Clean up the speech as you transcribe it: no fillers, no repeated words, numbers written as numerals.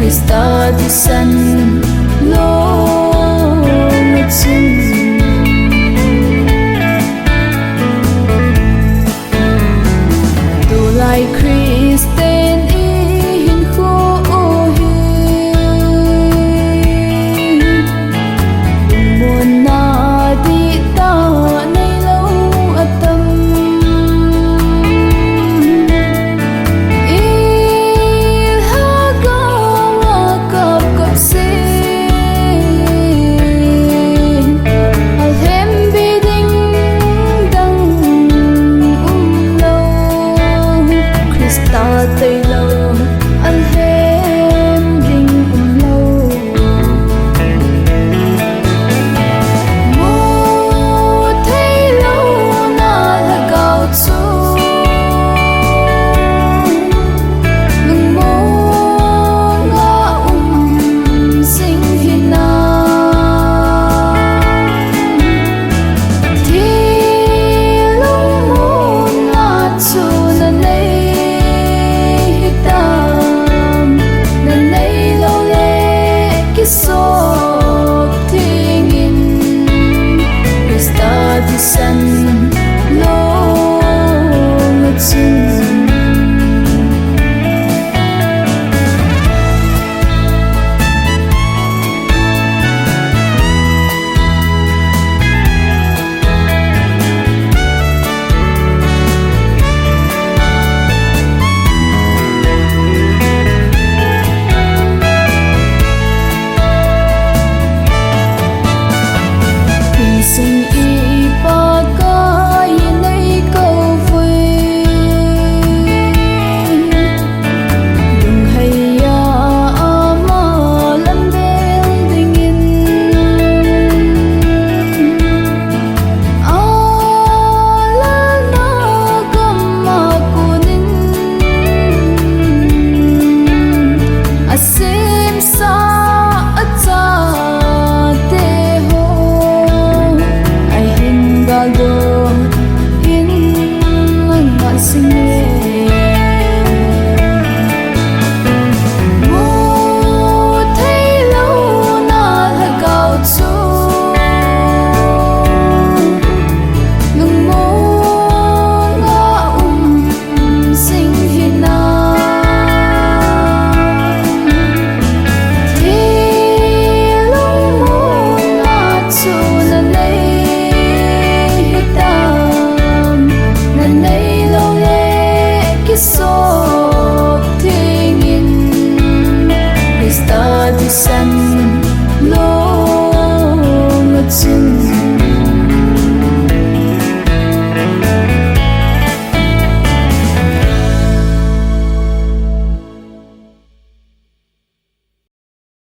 Christa thisan loule chen tu lai Christa i-hinkho lungmonna di ta neilou atam tailou hingjing MUTHEILOU LHAGAO lungmonna jing hinna lungmonna chun nanei loule kisop theng Christa thisan loule chen i-Pakai nay câu vui đừng hay mà lắm bên tình in la na cầm mà kunin asim sa acha te ho in ngạn sinh